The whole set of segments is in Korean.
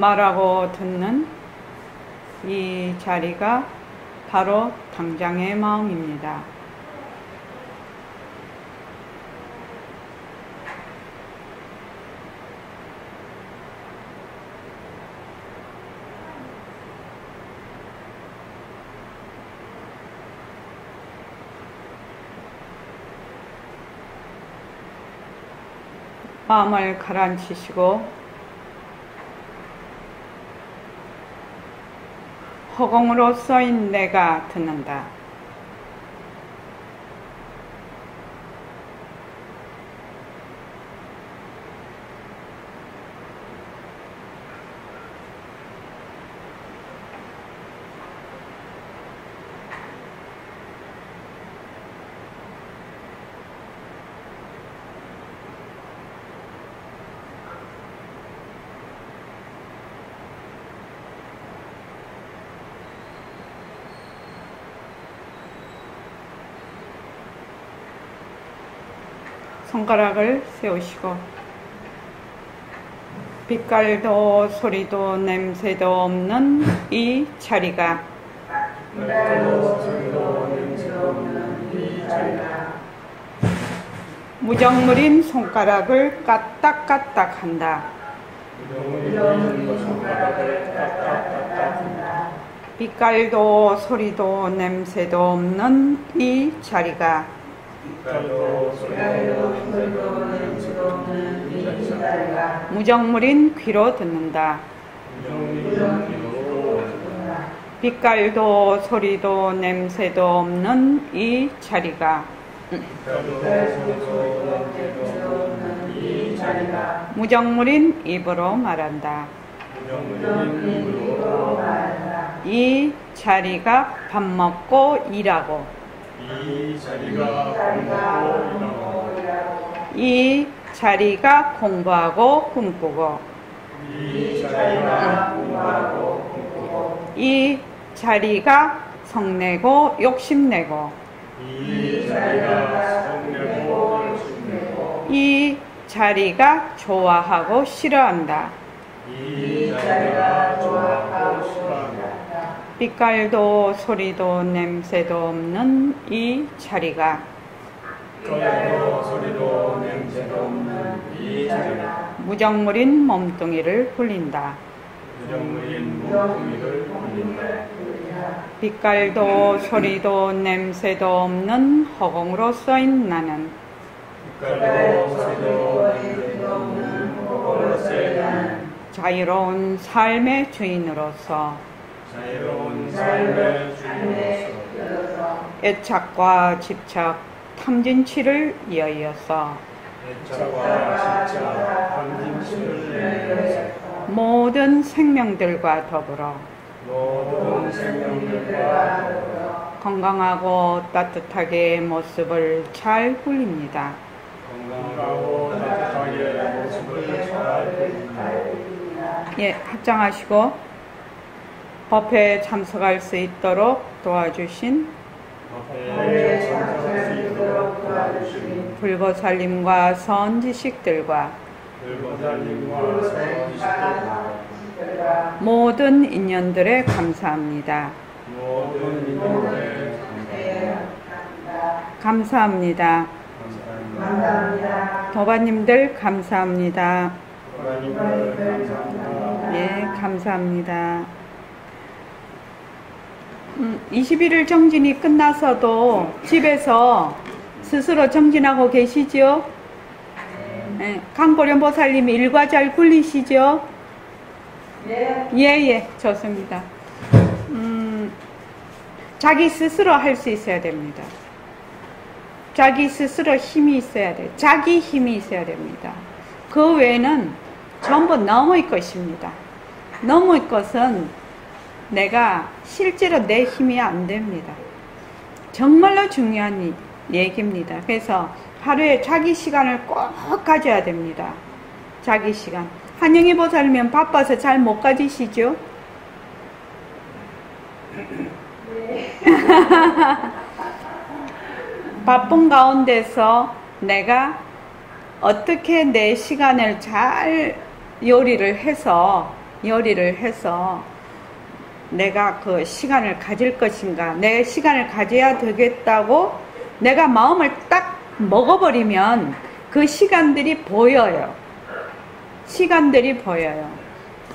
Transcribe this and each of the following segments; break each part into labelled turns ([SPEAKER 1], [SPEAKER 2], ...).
[SPEAKER 1] 말하고 듣는 이 자리가 바로 당장의 마음입니다. 마음을 가라앉히시고 허공으로 써인 내가 듣는다. 손가락을 세우시고 빛깔도 소리도 냄새도 없는 이 자리가 무정물인 손가락을 까딱까딱 한다. 빛깔도 소리도 냄새도 없는 이 자리가 무정물인 귀로 듣는다. 빛깔도 소리도 냄새도 없는 이 자리가 무정물인 입으로 말한다. 이 자리가 밥 먹고 일하고 이 자리가 공부하고 꿈꾸고 이 자리가 성내고 욕심내고 이 자리가 좋아하고 싫어한다. 빛깔도 소리도 냄새도 없는 이 자리가 무정물인 몸뚱이를 굴린다. 빛깔도 소리도 냄새도 없는 허공으로 써인 나는 자유로운 삶의 주인으로서 애착과 집착, 탐진치를 이어서 모든 생명들과 더불어 건강하고 따뜻하게 모습을 잘 굴립니다. 예, 합장하시고 법회에 참석할 수 있도록 도와주신 불보살님과 선지식들과 모든 인연들에 감사합니다. 감사합니다. 도바님들 감사합니다. 예, 감사합니다. 21일 정진이 끝나서도 집에서 스스로 정진하고 계시죠? 네. 강보련보살님이 일과 잘 굴리시죠? 예, 좋습니다. 자기 스스로 할 수 있어야 됩니다. 자기 스스로 힘이 있어야 돼요. 자기 힘이 있어야 됩니다. 그 외에는 전부 남의 것입니다. 남의 것은 내가 실제로 내 힘이 안 됩니다. 정말로 중요한 얘기입니다. 그래서 하루에 자기 시간을 꼭 가져야 됩니다. 자기 시간. 한영희 보살님은 바빠서 잘 못 가지시죠? 바쁜 가운데서 내가 어떻게 내 시간을 잘 요리를 해서 요리를 해서 내가 그 시간을 가질 것인가, 내 시간을 가져야 되겠다고 내가 마음을 딱 먹어버리면 그 시간들이 보여요. 시간들이 보여요.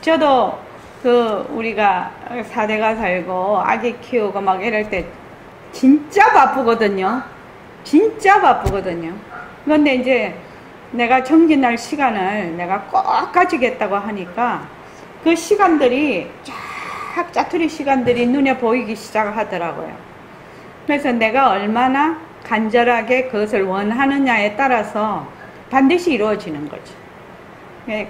[SPEAKER 1] 저도 우리가 사대가 살고 아기 키우고 막 이럴 때 진짜 바쁘거든요. 진짜 바쁘거든요. 그런데 이제 내가 정진할 시간을 내가 꼭 가지겠다고 하니까 그 시간들이 쫙 짜투리 시간들이 눈에 보이기 시작하더라고요. 그래서 내가 얼마나 간절하게 그것을 원하느냐에 따라서 반드시 이루어지는 거죠.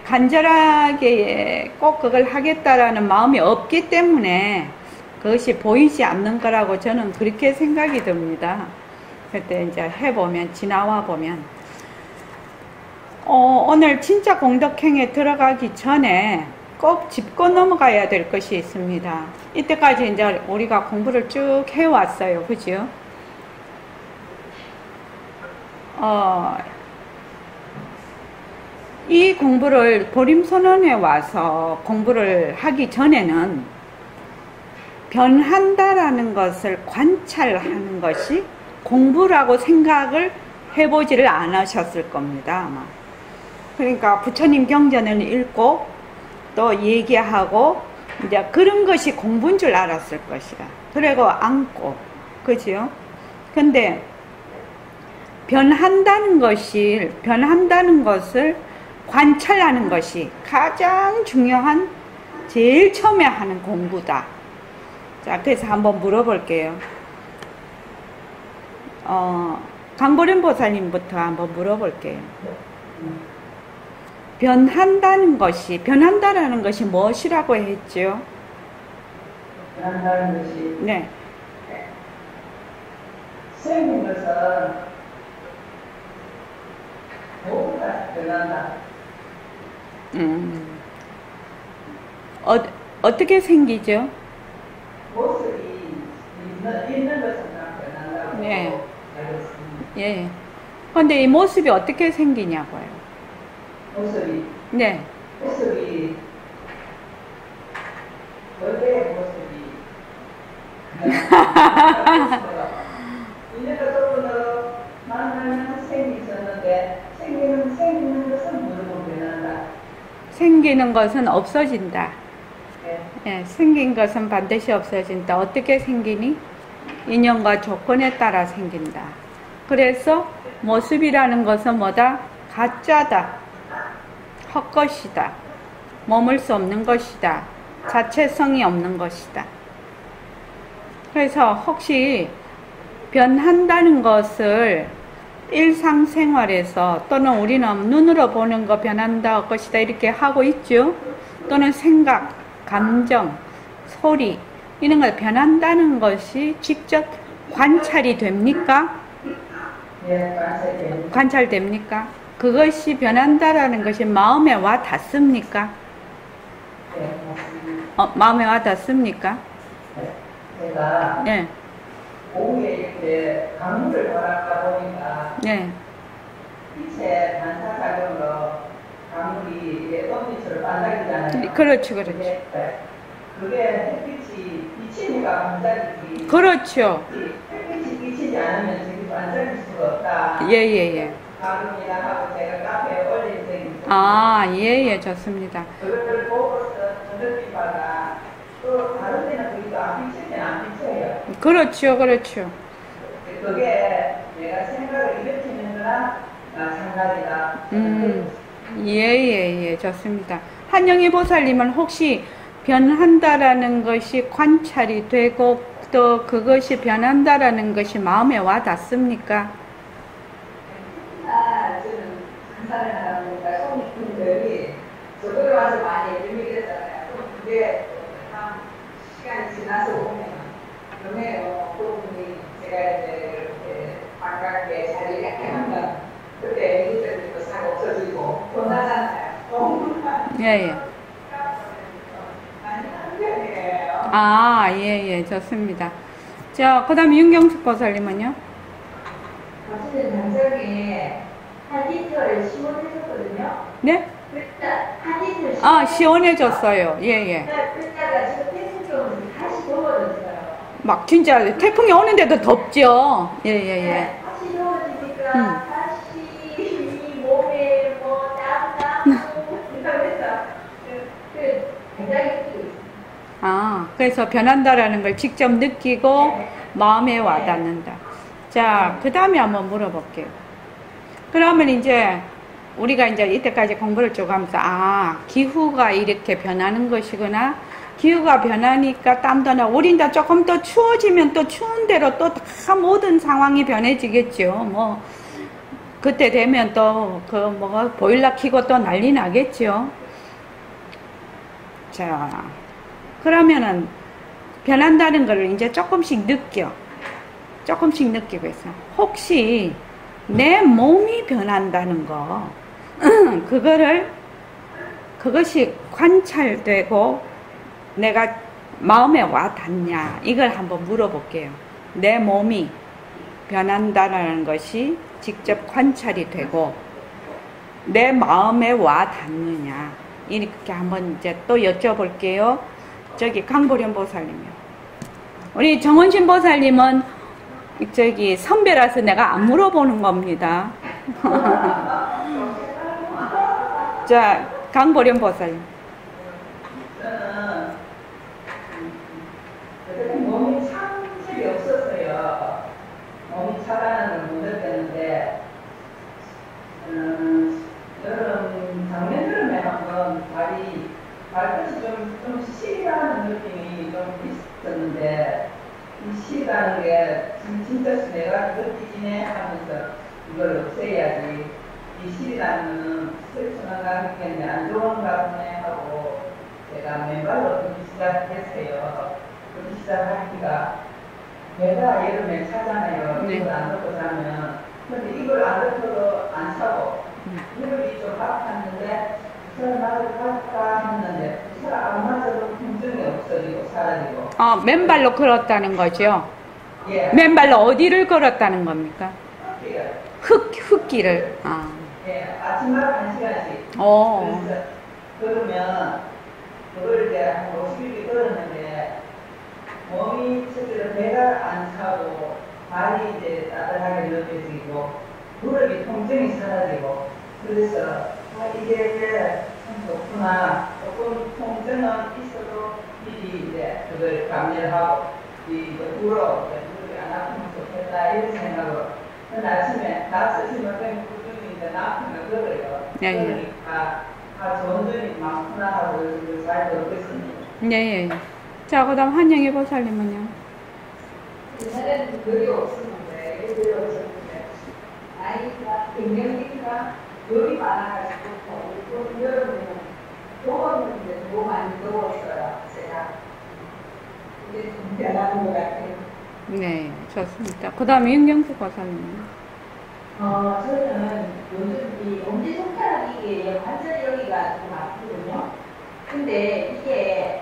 [SPEAKER 1] 간절하게 꼭 그걸 하겠다라는 마음이 없기 때문에 그것이 보이지 않는 거라고 저는 그렇게 생각이 듭니다. 그때 이제 해보면, 지나와 보면. 오늘 진짜 공덕행에 들어가기 전에 꼭 짚고 넘어가야 될 것이 있습니다. 이때까지 이제 우리가 공부를 쭉 해왔어요. 그죠? 이 공부를 보림선언에 와서 공부를 하기 전에는 변한다라는 것을 관찰하는 것이 공부라고 생각을 해보지를 않으셨을 겁니다, 아마. 그러니까 부처님 경전을 읽고 또 얘기하고 이제 그런 것이 공부인 줄 알았을 것이다. 그리고 앉고, 그죠? 근데 변한다는 것을 관찰하는 것이 가장 중요한, 제일 처음에 하는 공부다. 자, 그래서 한번 물어볼게요. 강보련 보살님부터 한번 물어볼게요. 변한다는 것이 무엇이라고 했죠?
[SPEAKER 2] 변한다는 것이
[SPEAKER 1] 네.
[SPEAKER 2] 생긴 것은 모두 다 변한다.
[SPEAKER 1] 어떻게 생기죠?
[SPEAKER 2] 모습이 있는 것은 다 변한다고
[SPEAKER 1] 네.
[SPEAKER 2] 알고 있습니다.
[SPEAKER 1] 예. 근데 이 모습이 어떻게 생기냐고요?
[SPEAKER 2] 모습이
[SPEAKER 1] 네.
[SPEAKER 2] 원래의 모습이 이제가 조금더 만나면 생기 있었는데 생기는 것은 무조건 변한다.
[SPEAKER 1] 생기는 것은 없어진다.
[SPEAKER 2] 네.
[SPEAKER 1] 예, 생긴 것은 반드시 없어진다. 어떻게 생기니? 인연과 조건에 따라 생긴다. 그래서 모습이라는 것은 뭐다? 가짜다. 헛것이다. 머물 수 없는 것이다. 자체성이 없는 것이다. 그래서 혹시 변한다는 것을 일상생활에서 또는 우리는 눈으로 보는 거 변한다 것이다 이렇게 하고 있죠. 또는 생각, 감정, 소리 이런 걸 변한다는 것이 직접 관찰이 됩니까?
[SPEAKER 2] 네, 관찰됩니다.
[SPEAKER 1] 관찰됩니까? 그것이 변한다라는 것이 마음에 와 닿습니까?
[SPEAKER 2] 네, 맞습니다.
[SPEAKER 1] 마음에 와 닿습니까?
[SPEAKER 2] 네, 제가
[SPEAKER 1] 네.
[SPEAKER 2] 오후에 이렇게 강물을 걸었다 보니까
[SPEAKER 1] 네.
[SPEAKER 2] 빛의 반사작용으로 강물이 이게 햇빛으로 반짝이잖아요.
[SPEAKER 1] 그렇죠, 그렇죠.
[SPEAKER 2] 그게 햇빛이 비치니까 반짝이지.
[SPEAKER 1] 그렇죠.
[SPEAKER 2] 햇빛이 비치지 않으면 지금 반짝일 수가 없다.
[SPEAKER 1] 예.
[SPEAKER 2] 가lum이나 하고 제가 카페에 올린 적이 있어요.
[SPEAKER 1] 아, 예, 좋습니다.
[SPEAKER 2] 그걸 보고서 느낌 받아. 또 다른 데는 그게 안 비칠 때는 안 비쳐요.
[SPEAKER 1] 그렇죠.
[SPEAKER 2] 그게 내가 생각을 일으키는 거랑 마찬가지다.
[SPEAKER 1] 예, 좋습니다. 한영희 보살님은 혹시 변한다라는 것이 관찰이 되고 또 그것이 변한다라는 것이 마음에 와 닿습니까?
[SPEAKER 2] 저는 강사를 하다 보니까 손님들이 저거를 와서 많이 유명했잖아요. 그게 한 시간이 지나서 보면 그러네요. 그분이 제가 이제 이렇게 반갑게 자리 이렇게 하면 그때 애기들도 잘 없어지고 돈 나잖아요.
[SPEAKER 1] 예.
[SPEAKER 2] 많이 하는 편이에요.
[SPEAKER 1] 아, 예, 좋습니다. 자, 그 다음에 윤경숙 보살님은요?
[SPEAKER 3] 어쨌든 당장에 한 이틀을 심어주셨거든요.
[SPEAKER 1] 네? 아, 시원해졌어요. 예, 예.
[SPEAKER 2] 그러다가 지금 태풍이 오면서 다시 더워졌어요.
[SPEAKER 1] 막 진짜 태풍이 오는데도 덥죠. 예, 예, 예.
[SPEAKER 2] 네, 다시 더워지니까 다시 이 몸에 뭐 땀나고 이러면서 굉장히 힘들어요.
[SPEAKER 1] 아, 그래서 변한다라는 걸 직접 느끼고
[SPEAKER 2] 네.
[SPEAKER 1] 마음에 와닿는다. 자, 그 다음에 한번 물어볼게요. 그러면 이제 우리가 이제 이때까지 공부를 쭉 하면서, 아, 기후가 이렇게 변하는 것이구나. 기후가 변하니까 땀도 나고, 우린 다 조금 더 추워지면 또 추운 대로 또 다 모든 상황이 변해지겠죠. 뭐, 그때 되면 또 보일러 켜고 또 난리 나겠죠. 자, 그러면은 변한다는 걸 이제 조금씩 느끼고 있어. 혹시 내 몸이 변한다는 거, 그것이 관찰되고 내가 마음에 와 닿냐, 이걸 한번 물어볼게요. 내 몸이 변한다는 것이 직접 관찰이 되고 내 마음에 와 닿느냐, 이렇게 한번 이제 또 여쭤볼게요. 저기 강보련 보살님이요. 우리 정원신 보살님은 저기 선배라서 내가 안 물어보는 겁니다. 자, 강보련 보살님.
[SPEAKER 2] 저는 몸이 참질이 없었어요. 몸이 차가는 걸 못 느꼈는데 여름 작년 여름에 한번 발끝이 좀 시리다는 느낌이 좀 있었는데, 이 시리다는 게 진짜 내가 느끼지네 하면서 이걸 없애야지. 이 시리다는 스트레스가 하겠네, 안 좋은가 보네 하고 제가 맨발로 걷기 시작했어요. 걷기 시작하니까 배가 여름에 차잖아요.
[SPEAKER 1] 네.
[SPEAKER 2] 이걸 안 넣고 자면. 근데 이걸 안 넣고도 안 차고 무릎이 좀 아팠는데 그 사람 나를 갈까 했는데 그 사람 안 맞아도 통증이 없어지고 사라지고.
[SPEAKER 1] 아, 맨발로 걸었다는 거죠?
[SPEAKER 2] 예.
[SPEAKER 1] 맨발로 어디를 걸었다는 겁니까?
[SPEAKER 2] 흑기를.
[SPEAKER 1] 흙길을. 아.
[SPEAKER 2] 예. 아침마다 1시간씩.
[SPEAKER 1] 오.
[SPEAKER 2] 그래서 그러면 그걸 이제 한 50일 걸었는데 몸이 스스로 배가 안 차고 발이 이제 따뜻하게 느껴지고 무릎이 통증이 사라지고, 그래서 이게 참 좋구나. 조금 통증은 있어도 미리 이제 그걸 감내를 하고 무릎이 안 아프면 좋겠다 이런 생각으로. 근데 아침에 나 쓰시면 그냥 꾸준히 이제 나쁘면 그래요. 그러니까 좋은 점이 많구나 하고 요즘 잘 듣고 있습니다.
[SPEAKER 1] 네. 자, 그 다음 한영애 보살님은요?
[SPEAKER 2] 옛날에는 별이 없었는데, 별이 없었는데, 나이가 갱년기가 열이 많아가지고, 또 여름에는 더웠는데 너무 많이 더웠어요, 제가. 이게 좀 변하는 것 같아요.
[SPEAKER 1] 네, 좋습니다. 그 다음에 윤경수 보살님은요?
[SPEAKER 2] 저는 요즘 이 엄지손가락 이게 관절 여기가 좀 아프거든요. 근데 이게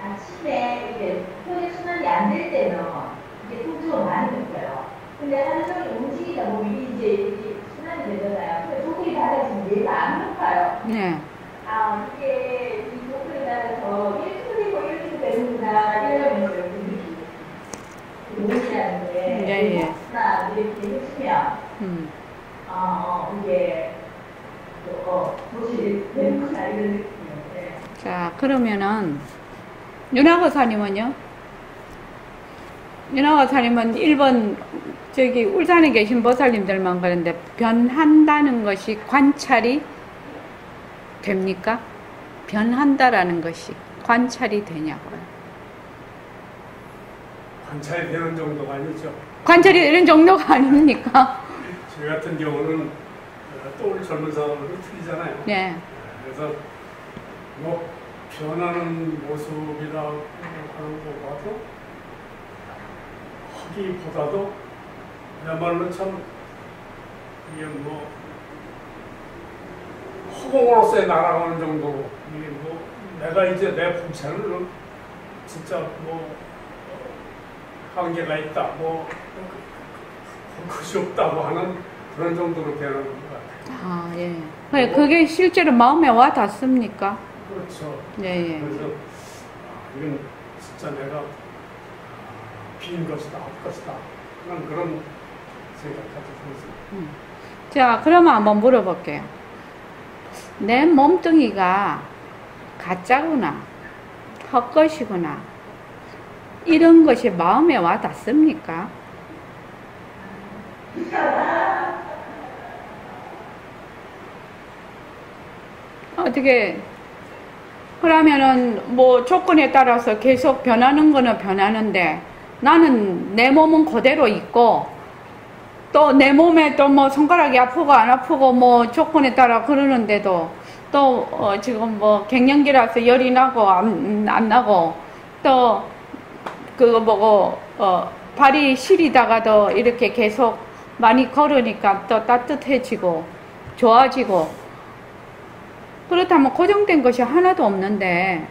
[SPEAKER 2] 아침에 이게 혈액순환이 안 될 때는 이게 통증을 많이 느껴요. 근데 하루 종일 움직이다 보면 이제 이게 순환이 되잖아요. 근데 조건이 달라지면 얘가 안 높아요.
[SPEAKER 1] 네.
[SPEAKER 2] 아, 이게 이 조건이 따라서 일주일이고 일주일 되는구나 이러면서 이렇게 느끼고 몸이라는 게
[SPEAKER 1] 예.
[SPEAKER 2] 하나 이렇게 해주면 이게 도시 되는구나 이런 느낌인데.
[SPEAKER 1] 자, 그러면은 윤화거사님은요? 윤화거사님은 1번 저기 울산에 계신 보살님들만 그런데 변한다는 것이 관찰이 됩니까? 변한다라는 것이 관찰이 되냐고요?
[SPEAKER 3] 관찰이 되는 정도가 아니죠.
[SPEAKER 1] 관찰이 되는 정도가 아닙니까?
[SPEAKER 3] 저희 같은 경우는 또 우리 젊은 사람들은 틀리잖아요.
[SPEAKER 1] 네.
[SPEAKER 3] 그래서 뭐 변하는 모습이라고 하는 것보다도 하기보다도 그야말로 참 이게 뭐 허공으로서의 날아가는 정도로 이게 뭐 내가 이제 내 풍채를 진짜 뭐 한계가 있다, 뭐 그것이 없다고 하는 그런 정도로 되는 것 같아요.
[SPEAKER 1] 아, 예. 그게 실제로 마음에 와 닿습니까?
[SPEAKER 3] 그렇죠.
[SPEAKER 1] 예, 예.
[SPEAKER 3] 그래서 이건 진짜 내가 빈 것이다, 헛것이다. 그런 생각까지 들었어요.
[SPEAKER 1] 자, 그러면 한번 물어볼게요. 내 몸뚱이가 가짜구나, 헛것이구나, 이런 것이 마음에 와 닿습니까? 어떻게, 그러면은 뭐 조건에 따라서 계속 변하는 거는 변하는데 나는 내 몸은 그대로 있고 또 내 몸에 또 뭐 손가락이 아프고 안 아프고 뭐 조건에 따라 그러는데도 또 지금 뭐 갱년기라서 열이 나고 안 나고 또 그거 보고 발이 시리다가도 이렇게 계속 많이 걸으니까 또 따뜻해지고 좋아지고, 그렇다면 고정된 것이 하나도 없는데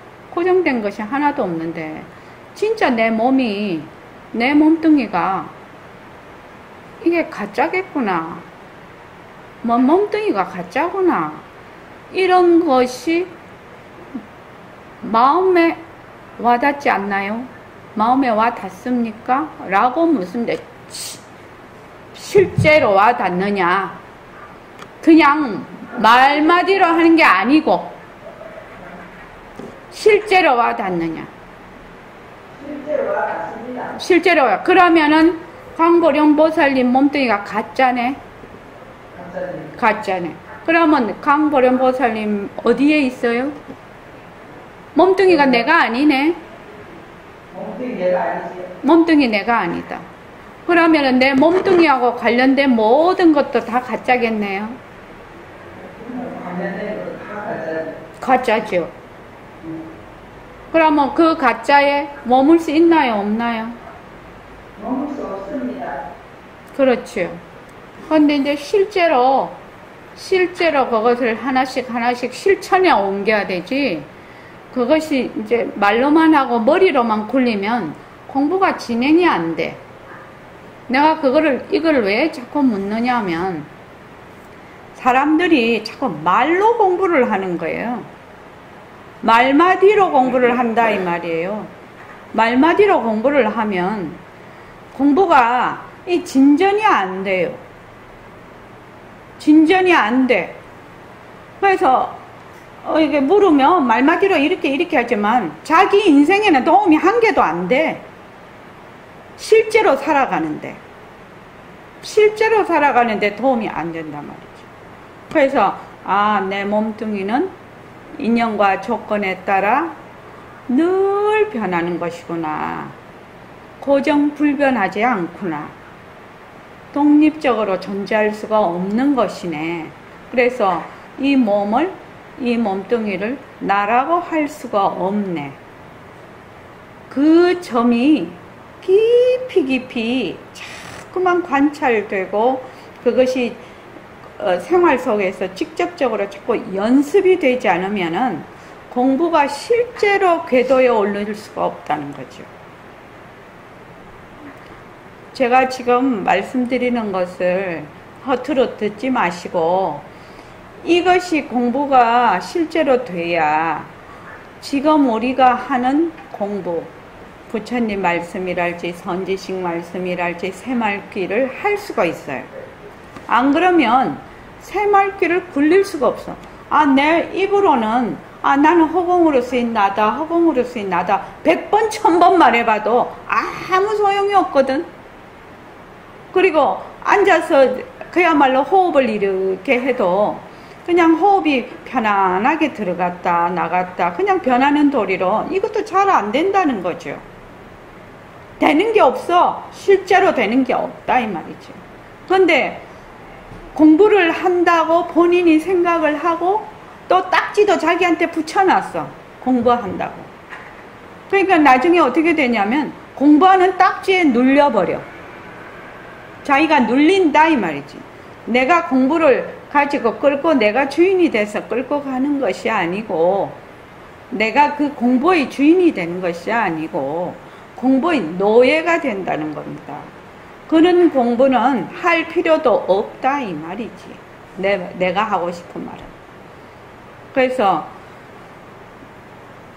[SPEAKER 1] 진짜 내 몸이, 내 몸뚱이가 이게 가짜겠구나, 뭐 몸뚱이가 가짜구나, 이런 것이 마음에 와닿지 않나요? 마음에 와닿습니까? 라고 묻는데 실제로 와닿느냐? 그냥 말마디로 하는 게 아니고 실제로 와닿느냐?
[SPEAKER 2] 실제로 와닿습니다.
[SPEAKER 1] 실제로 와. 그러면은 강보령 보살님 몸뚱이가 가짜네?
[SPEAKER 2] 감사드립니다.
[SPEAKER 1] 가짜네. 그러면 강보령 보살님 어디에 있어요? 몸뚱이가 내가 아니네?
[SPEAKER 2] 몸뚱이 내가 아니지.
[SPEAKER 1] 몸뚱이 내가 아니다. 그러면은 내 몸뚱이하고 관련된 모든 것도 다 가짜겠네요?
[SPEAKER 2] 관련된 것도 다 가짜지.
[SPEAKER 1] 가짜죠. 그러면 그 가짜에 머물 수 있나요, 없나요?
[SPEAKER 2] 머물 수 없습니다.
[SPEAKER 1] 그렇죠. 근데 이제 실제로 그것을 하나씩 실천에 옮겨야 되지, 그것이 이제 말로만 하고 머리로만 굴리면 공부가 진행이 안 돼. 내가 이걸 왜 자꾸 묻느냐 하면, 사람들이 자꾸 말로 공부를 하는 거예요. 말마디로 공부를 한다 이 말이에요. 말마디로 공부를 하면 공부가 진전이 안 돼요. 진전이 안 돼. 그래서 이게 물으면 말마디로 이렇게 하지만 자기 인생에는 도움이 한 개도 안 돼. 실제로 살아가는데 도움이 안 된단 말이죠. 그래서 내 몸뚱이는 인연과 조건에 따라 늘 변하는 것이구나. 고정불변하지 않구나. 독립적으로 존재할 수가 없는 것이네. 그래서 이 몸뚱이를 나라고 할 수가 없네. 그 점이 깊이 자꾸만 관찰되고 그것이 생활 속에서 직접적으로 자꾸 연습이 되지 않으면은 공부가 실제로 궤도에 오를 수가 없다는 거죠. 제가 지금 말씀드리는 것을 허투루 듣지 마시고 이것이 공부가 실제로 돼야 지금 우리가 하는 공부, 부처님 말씀이랄지 선지식 말씀이랄지 새말귀를 할 수가 있어요. 안 그러면 새말귀를 굴릴 수가 없어. 내 입으로는 나는 허공으로 쓰인 나다 100번 1000번 말해봐도 아무 소용이 없거든. 그리고 앉아서 그야말로 호흡을 이렇게 해도 그냥 호흡이 편안하게 들어갔다 나갔다 그냥 변하는 도리로 이것도 잘 안 된다는 거죠. 되는 게 없어. 실제로 되는 게 없다 이 말이죠. 그런데 공부를 한다고 본인이 생각을 하고 또 딱지도 자기한테 붙여놨어. 공부한다고. 그러니까 나중에 어떻게 되냐면 공부하는 딱지에 눌려버려. 자기가 눌린다 이 말이지. 내가 공부를 가지고 끌고 내가 주인이 돼서 끌고 가는 것이 아니고, 내가 그 공부의 주인이 되는 것이 아니고 공부의 노예가 된다는 겁니다. 그런 공부는 할 필요도 없다 이 말이지. 내가 하고 싶은 말은. 그래서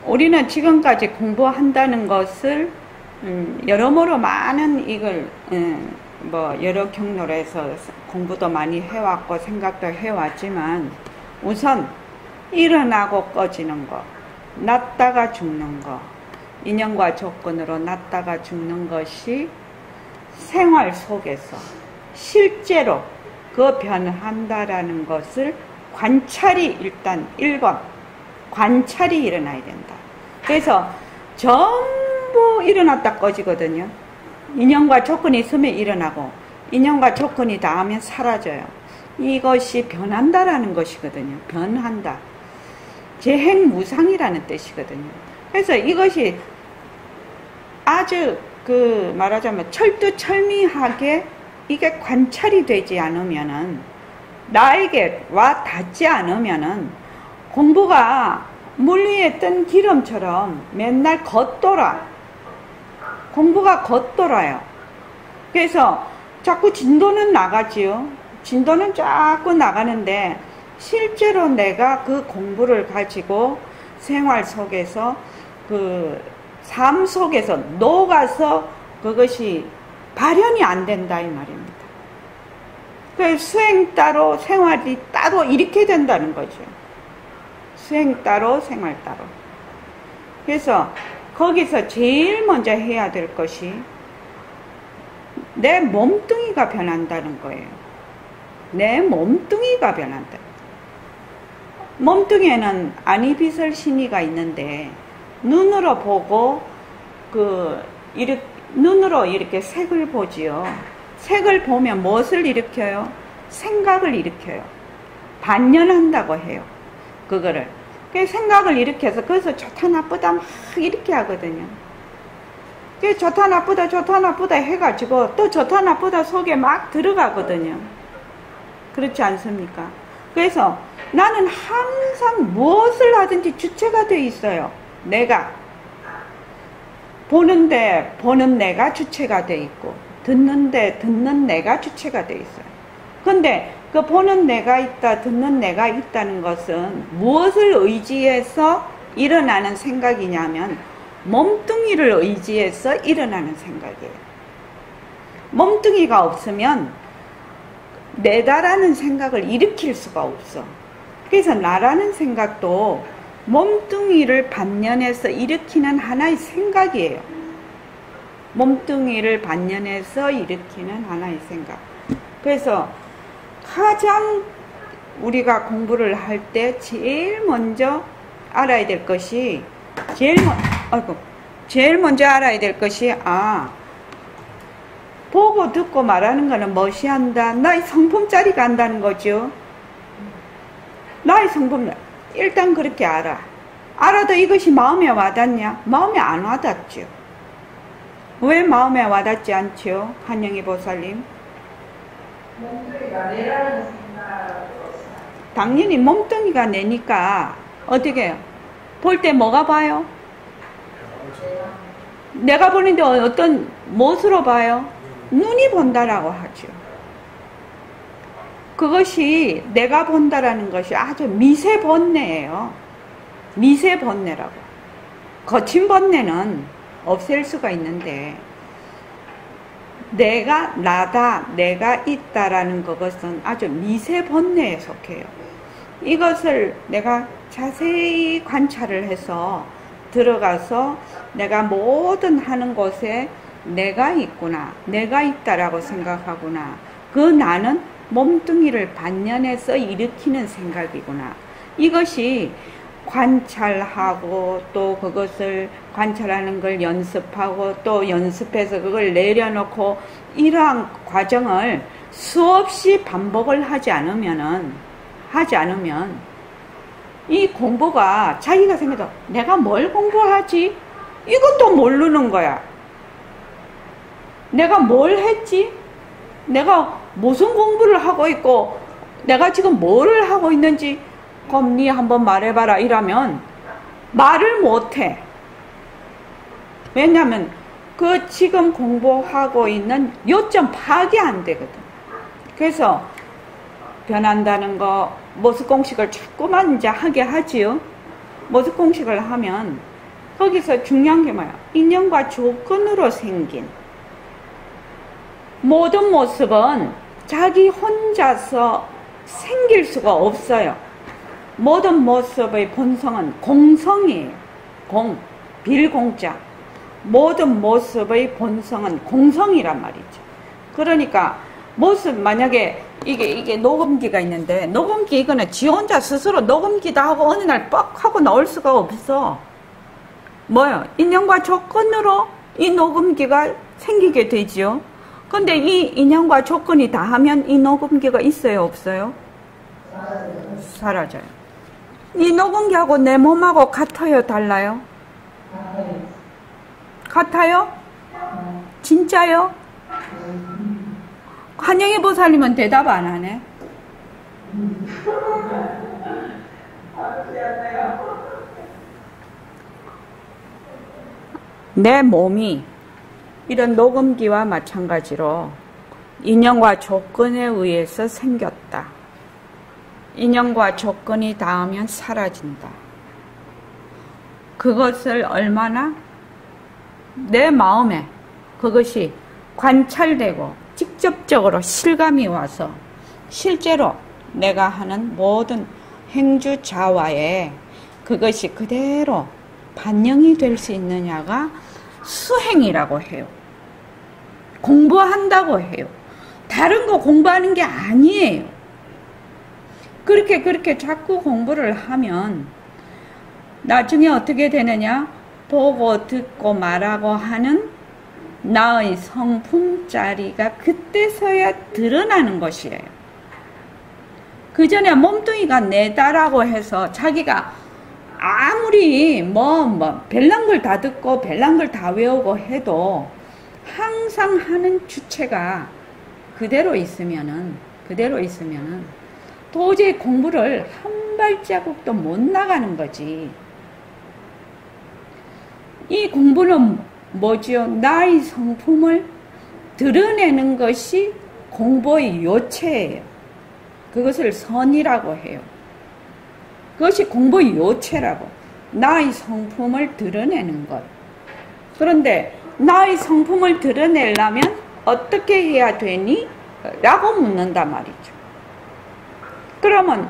[SPEAKER 1] 우리는 지금까지 공부한다는 것을 여러모로 많은 이걸 여러 경로에서 공부도 많이 해왔고 생각도 해왔지만 우선 일어나고 꺼지는 거, 났다가 죽는 거, 인연과 조건으로 났다가 죽는 것이 생활 속에서 실제로 그 변한다라는 것을 관찰이 일단 1번 관찰이 일어나야 된다. 그래서 전부 일어났다 꺼지거든요. 인연과 조건이 있으면 일어나고 인연과 조건이 닿으면 사라져요. 이것이 변한다라는 것이거든요. 변한다. 재행무상이라는 뜻이거든요. 그래서 이것이 아주 말하자면 철두철미하게 이게 관찰이 되지 않으면은 나에게 와 닿지 않으면은 공부가 물 위에 뜬 기름처럼 맨날 겉돌아. 공부가 겉돌아요. 그래서 자꾸 진도는 나가지요. 진도는 자꾸 나가는데 실제로 내가 그 공부를 가지고 생활 속에서 삶 속에서 녹아서 그것이 발현이 안 된다 이 말입니다. 그래서 수행 따로 생활이 따로 이렇게 된다는 거죠. 수행 따로 생활 따로. 그래서 거기서 제일 먼저 해야 될 것이 내 몸뚱이가 변한다는 거예요. 내 몸뚱이가 변한다. 몸뚱이에는 아니비설신이가 있는데 눈으로 보고 눈으로 이렇게 색을 보지요. 색을 보면 무엇을 일으켜요? 생각을 일으켜요. 반연한다고 해요. 그거를. 그 생각을 일으켜서 그래서 좋다 나쁘다 막 이렇게 하거든요. 그 좋다 나쁘다 해가지고 또 좋다 나쁘다 속에 막 들어가거든요. 그렇지 않습니까? 그래서 나는 항상 무엇을 하든지 주체가 되어 있어요. 내가 보는데 보는 내가 주체가 되어 있고 듣는데 듣는 내가 주체가 되어 있어요. 근데 그 보는 내가 있다, 듣는 내가 있다는 것은 무엇을 의지해서 일어나는 생각이냐면 몸뚱이를 의지해서 일어나는 생각이에요. 몸뚱이가 없으면 내다라는 생각을 일으킬 수가 없어. 그래서 나라는 생각도 몸뚱이를 반연해서 일으키는 하나의 생각이에요. 몸뚱이를 반연해서 일으키는 하나의 생각. 그래서 가장 우리가 공부를 할 때 제일 먼저 알아야 될 것이 제일 먼저 알아야 될 것이 보고 듣고 말하는 거는 무엇이 한다? 나의 성품짜리가 한다는 거죠. 나의 성품 일단 그렇게 알아. 알아도 이것이 마음에 와닿냐? 마음에 안 와닿죠. 왜 마음에 와닿지 않죠? 한영희 보살님.
[SPEAKER 2] 몸뚱이가 내라는 생각으로.
[SPEAKER 1] 당연히 몸뚱이가 내니까 어떻게 해요? 볼 때 뭐가 봐요? 내가 보는데 어떤 무엇으로 봐요? 눈이 본다라고 하죠. 그것이 내가 본다라는 것이 아주 미세 번뇌예요. 미세 번뇌라고. 거친 번뇌는 없앨 수가 있는데 내가 나다, 내가 있다라는 그것은 아주 미세 번뇌에 속해요. 이것을 내가 자세히 관찰을 해서 들어가서 내가 뭐든 하는 곳에 내가 있구나, 내가 있다라고 생각하구나. 그 나는 몸뚱이를 반연해서 일으키는 생각이구나. 이것이 관찰하고 또 그것을 관찰하는 걸 연습하고 또 연습해서 그걸 내려놓고 이러한 과정을 수없이 반복을 하지 않으면 이 공부가 자기가 생각해도 내가 뭘 공부하지? 이것도 모르는 거야. 내가 뭘 했지? 내가 무슨 공부를 하고 있고 내가 지금 뭐를 하고 있는지 그럼 니 한번 말해봐라 이러면 말을 못해. 왜냐하면 그 지금 공부하고 있는 요점 파악이 안 되거든. 그래서 변한다는 거, 모습 공식을 자꾸만 이제 하게 하지요. 모습 공식을 하면 거기서 중요한 게 뭐야? 인연과 조건으로 생긴 모든 모습은 자기 혼자서 생길 수가 없어요. 모든 모습의 본성은 공성이에요. 빌공자. 모든 모습의 본성은 공성이란 말이죠. 그러니까 모습, 만약에 이게 녹음기가 있는데, 녹음기 이거는 지 혼자 스스로 녹음기도 하고 어느 날 뻑 하고 나올 수가 없어. 뭐요? 인연과 조건으로 이 녹음기가 생기게 되지요. 근데 이 인연과 조건이 다 하면 이 녹음기가 있어요, 없어요? 사라져요. 이 녹음기하고 내 몸하고 같아요, 달라요? 같아요? 진짜요? 한영애 보살님은 대답 안 하네. 내 몸이 이런 녹음기와 마찬가지로 인연과 조건에 의해서 생겼다. 인연과 조건이 닿으면 사라진다. 그것을 얼마나 내 마음에 그것이 관찰되고 직접적으로 실감이 와서 실제로 내가 하는 모든 행주자와에 그것이 그대로 반영이 될 수 있느냐가 수행이라고 해요. 공부한다고 해요. 다른 거 공부하는 게 아니에요. 그렇게 자꾸 공부를 하면 나중에 어떻게 되느냐? 보고 듣고 말하고 하는 나의 성품짜리가 그때서야 드러나는 것이에요. 그 전에 몸뚱이가 내다라고 해서 자기가 아무리 별난 걸 다 듣고 별난 걸 다 외우고 해도 항상 하는 주체가 그대로 있으면은 도저히 공부를 한 발자국도 못 나가는 거지. 이 공부는 뭐지요? 나의 성품을 드러내는 것이 공부의 요체예요. 그것을 선이라고 해요. 그것이 공부의 요체라고. 나의 성품을 드러내는 것. 그런데 나의 성품을 드러내려면 어떻게 해야 되니? 라고 묻는단 말이죠. 그러면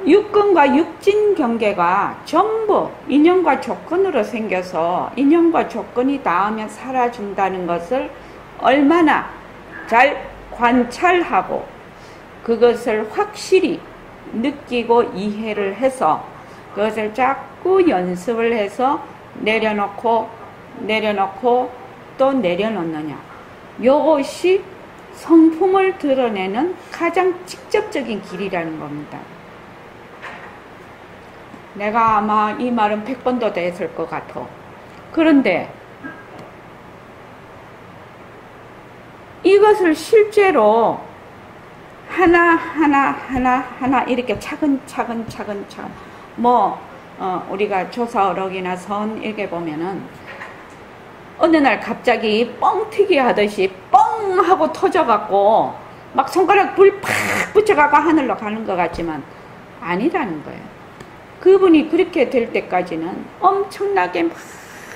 [SPEAKER 1] 육근과 육진 경계가 전부 인연과 조건으로 생겨서 인연과 조건이 닿으면 사라진다는 것을 얼마나 잘 관찰하고 그것을 확실히 느끼고 이해를 해서 그것을 자꾸 연습을 해서 내려놓고 또 내려놓느냐. 이것이 성품을 드러내는 가장 직접적인 길이라는 겁니다. 내가 아마 이 말은 100번도 더 했을 것 같아. 그런데 이것을 실제로 하나 이렇게 차근차근 우리가 조사어록이나 선 이렇게 보면은 어느 날 갑자기 뻥튀기 하듯이 뻥 하고 터져갖고 막 손가락 불 팍 붙여갖고 하늘로 가는 것 같지만 아니라는 거예요. 그분이 그렇게 될 때까지는 엄청나게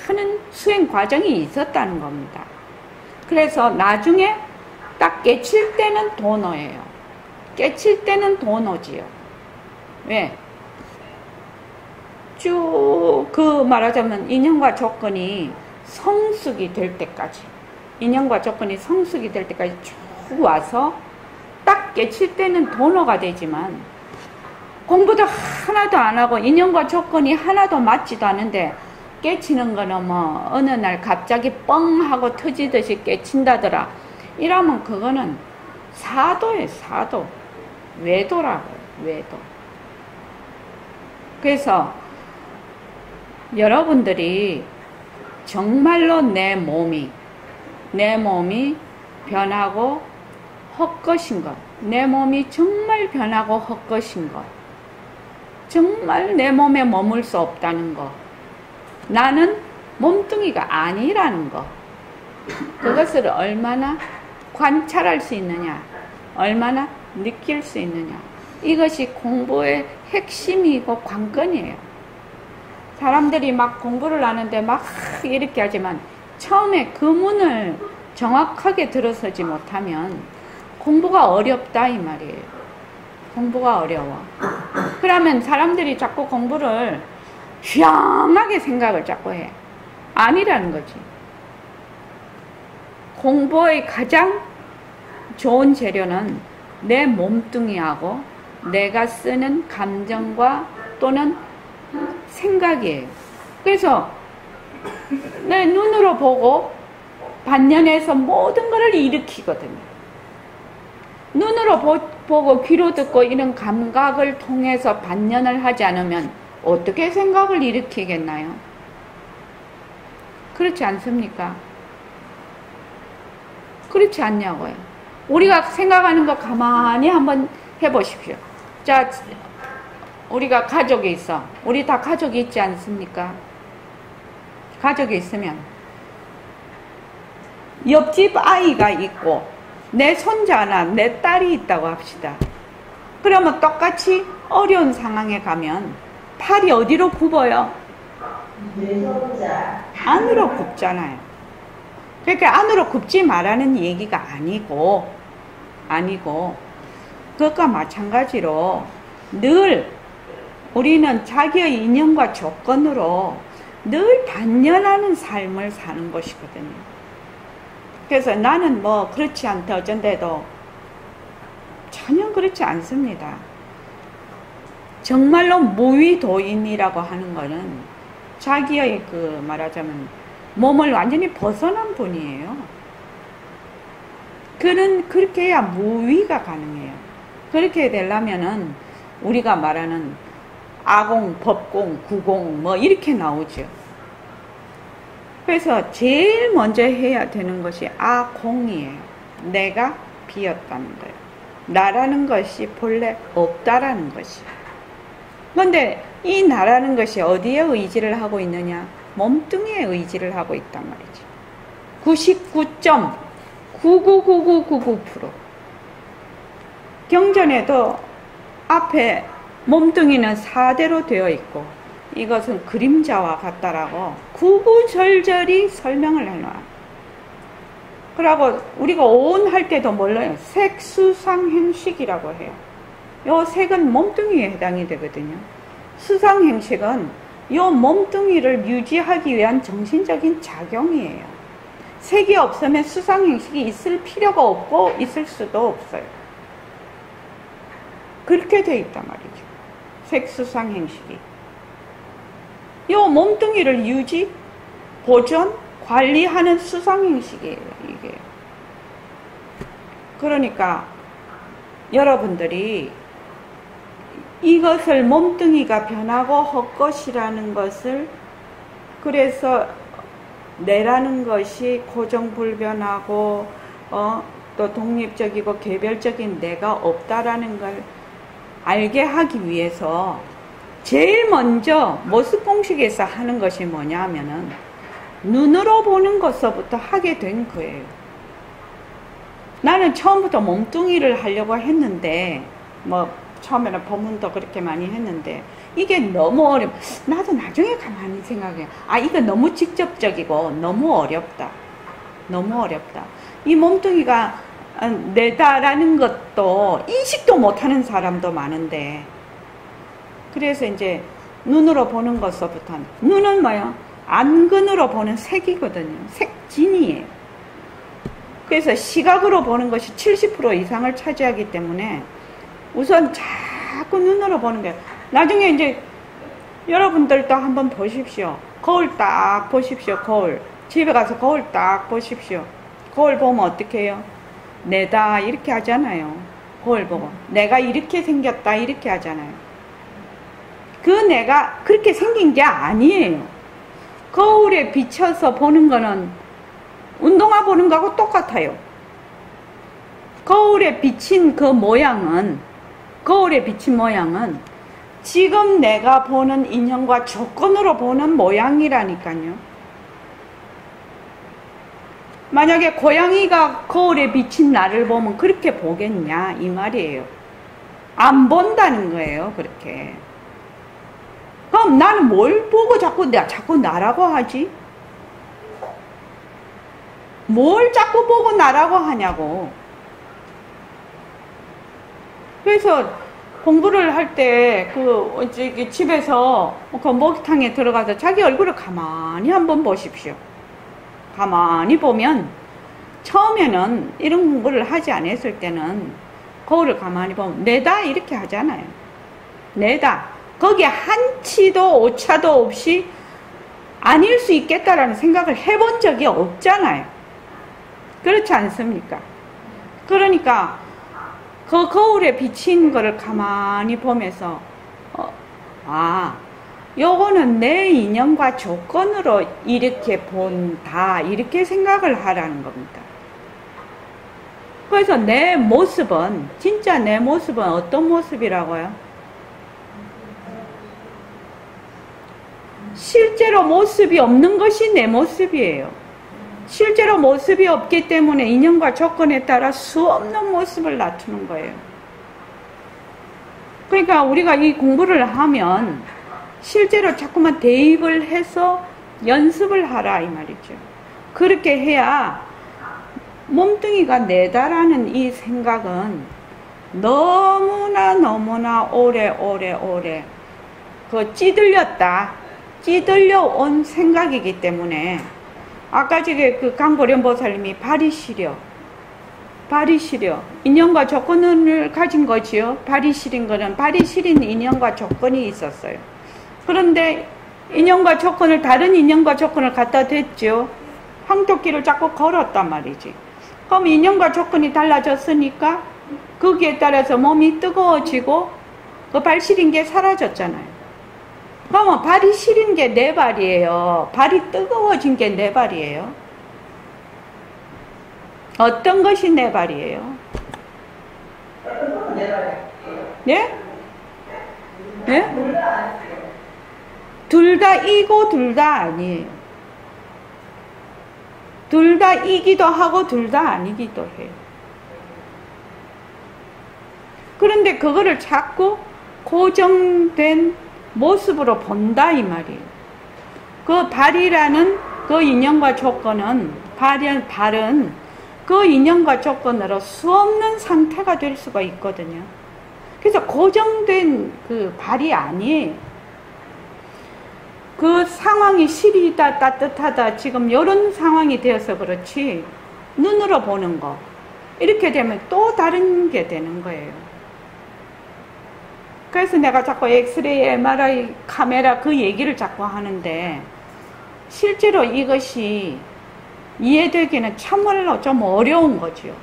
[SPEAKER 1] 많은 수행 과정이 있었다는 겁니다. 그래서 나중에 딱 깨칠 때는 도노예요. 깨칠 때는 도노지요. 왜? 쭉 말하자면 인연과 조건이 성숙이 될 때까지 쭉 와서 딱 깨칠 때는 도노가 되지만 공부도 하나도 안 하고 인연과 조건이 하나도 맞지도 않은데 깨치는 거는 어느 날 갑자기 뻥 하고 터지듯이 깨친다더라. 이러면 그거는 사도예요, 사도. 외도라고요, 외도. 그래서 여러분들이 정말로 내 몸이 변하고 헛것인 것, 내 몸이 정말 변하고 헛것인 것, 정말 내 몸에 머물 수 없다는 것, 나는 몸뚱이가 아니라는 것, 그것을 얼마나 관찰할 수 있느냐, 얼마나 느낄 수 있느냐. 이것이 공부의 핵심이고 관건이에요. 사람들이 막 공부를 하는데 막 이렇게 하지만 처음에 그 문을 정확하게 들어서지 못하면 공부가 어렵다 이 말이에요. 공부가 어려워. 그러면 사람들이 자꾸 공부를 휘황하게 생각을 자꾸 해. 아니라는 거지. 공부의 가장 좋은 재료는 내 몸뚱이하고 내가 쓰는 감정과 또는 생각이에요. 그래서 내 눈으로 보고 반년에서 모든 것을 일으키거든요. 눈으로 보고 귀로 듣고 이런 감각을 통해서 반년을 하지 않으면 어떻게 생각을 일으키겠나요? 그렇지 않습니까? 그렇지 않냐고요. 우리가 생각하는 거 가만히 한번 해보십시오. 자, 우리가 가족이 있어. 우리 다 가족이 있지 않습니까? 가족이 있으면 옆집 아이가 있고 내 손자나 내 딸이 있다고 합시다. 그러면 똑같이 어려운 상황에 가면 팔이 어디로 굽어요?
[SPEAKER 2] 내 손자.
[SPEAKER 1] 안으로 굽잖아요. 그러니까 안으로 굽지 말라는 얘기가 아니고 그것과 마찬가지로 늘 우리는 자기의 인연과 조건으로 늘 단련하는 삶을 사는 것이거든요. 그래서 나는 뭐 그렇지 않다 어쩐데도 전혀 그렇지 않습니다. 정말로 무위도인이라고 하는 거는 자기의 그 말하자면 몸을 완전히 벗어난 분이에요. 그렇게 해야 무위가 가능해요. 그렇게 되려면은 우리가 말하는 아공, 법공, 구공 뭐 이렇게 나오죠. 그래서 제일 먼저 해야 되는 것이 아공이에요. 내가 비었다는 거예요. 나라는 것이 본래 없다라는 것이. 그런데 이 나라는 것이 어디에 의지를 하고 있느냐? 몸뚱이에 의지를 하고 있단 말이죠. 99.999999% 경전에도 앞에 몸뚱이는 4대로 되어 있고 이것은 그림자와 같다라고 구구절절히 설명을 해놔요. 그리고 우리가 온 할 때도 몰라요. 색수상행식이라고 해요. 요 색은 몸뚱이에 해당이 되거든요. 수상행식은 요 몸뚱이를 유지하기 위한 정신적인 작용이에요. 색이 없으면 수상행식이 있을 필요가 없고 있을 수도 없어요. 그렇게 되어 있단 말이죠. 색수상행식이. 요 몸뚱이를 유지, 보존, 관리하는 수상행식이에요. 이게. 그러니까 여러분들이 이것을 몸뚱이가 변하고 헛것이라는 것을 그래서 내라는 것이 고정불변하고 또 독립적이고 개별적인 내가 없다라는 걸 알게 하기 위해서 제일 먼저 모습공식에서 하는 것이 뭐냐 하면은 눈으로 보는 것서부터 하게 된 거예요. 나는 처음부터 몸뚱이를 하려고 했는데 뭐 처음에는 법문도 그렇게 많이 했는데 이게 너무 어려워. 나도 나중에 가만히 생각해요. 이거 너무 직접적이고 너무 어렵다. 너무 어렵다. 이 몸뚱이가 내다라는 것도 인식도 못하는 사람도 많은데 그래서 이제 눈으로 보는 것서부터 눈은 뭐야? 안근으로 보는 색이거든요. 색진이에요. 그래서 시각으로 보는 것이 70% 이상을 차지하기 때문에 우선 자꾸 눈으로 보는 거예요. 나중에 이제 여러분들도 한번 보십시오. 거울 딱 보십시오. 거울. 집에 가서 거울 딱 보십시오. 거울 보면 어떻게 해요? 내다 이렇게 하잖아요. 거울 보고 내가 이렇게 생겼다 이렇게 하잖아요. 그 내가 그렇게 생긴 게 아니에요. 거울에 비춰서 보는 거는 운동화 보는 거하고 똑같아요. 거울에 비친 그 모양은 거울에 비친 모양은 지금 내가 보는 인형과 조건으로 보는 모양이라니까요. 만약에 고양이가 거울에 비친 나를 보면 그렇게 보겠냐 이 말이에요. 안 본다는 거예요. 그렇게. 그럼 나는 뭘 보고 자꾸 나라고 하지? 뭘 자꾸 보고 나라고 하냐고. 그래서 공부를 할 때 집에서 그 목욕탕에 들어가서 자기 얼굴을 가만히 한번 보십시오. 가만히 보면 처음에는 이런 공부를 하지 않았을 때는 거울을 가만히 보면 내다 이렇게 하잖아요. 내다. 거기에 한치도 오차도 없이 아닐 수 있겠다라는 생각을 해본 적이 없잖아요. 그렇지 않습니까? 그러니까 그 거울에 비친 거를 가만히 보면서 요거는 내 인연과 조건으로 이렇게 본다 이렇게 생각을 하라는 겁니다. 그래서 내 모습은 진짜 내 모습은 어떤 모습이라고요? 실제로 모습이 없는 것이 내 모습이에요. 실제로 모습이 없기 때문에 인연과 조건에 따라 수없는 모습을 나타내는 거예요. 그러니까 우리가 이 공부를 하면 실제로 자꾸만 대입을 해서 연습을 하라 이 말이죠. 그렇게 해야 몸뚱이가 내다라는 이 생각은 너무나 오래 찌들려 온 생각이기 때문에 아까 그 강보련보살님이 발이 시려 인연과 조건을 가진 거지요. 발이 시린 거는 발이 시린 인연과 조건이 있었어요. 그런데 인연과 조건을 다른 인연과 조건을 갖다 댔죠. 황토길을 자꾸 걸었단 말이지. 그럼 인연과 조건이 달라졌으니까 거기에 따라서 몸이 뜨거워지고 그 발 시린 게 사라졌잖아요. 그러면 발이 시린 게 내 발이에요. 발이 뜨거워진 게 내 발이에요. 어떤 것이 내 발이에요? 네? 네? 둘 다 이고 둘 다 아니에요. 둘 다 이기도 하고 둘 다 아니기도 해요. 그런데 그거를 자꾸 고정된 모습으로 본다 이 말이에요. 그 발이라는 그 인연과 조건은 발은 그 인연과 조건으로 수없는 상태가 될 수가 있거든요. 그래서 고정된 그 발이 아니에요. 그 상황이 시리다 따뜻하다 지금 이런 상황이 되어서 그렇지 눈으로 보는 거 이렇게 되면 또 다른 게 되는 거예요. 그래서 내가 자꾸 엑스레이, MRI, 카메라 그 얘기를 자꾸 하는데 실제로 이것이 이해되기는 참말로 좀 어려운 거죠.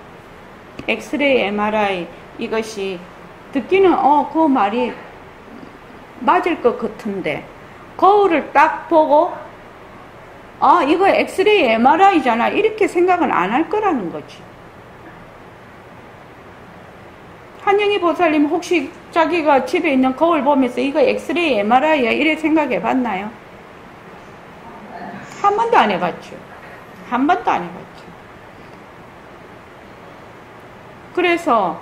[SPEAKER 1] 엑스레이, MRI 이것이 듣기는 그 말이 맞을 것 같은데 거울을 딱 보고 이거 엑스레이, MRI잖아 이렇게 생각은 안 할 거라는 거지. 한영희 보살님 혹시 자기가 집에 있는 거울 보면서 이거 엑스레이, MRI야 이래 생각해 봤나요? 한 번도 안 해봤죠. 한 번도 안 해봤죠. 그래서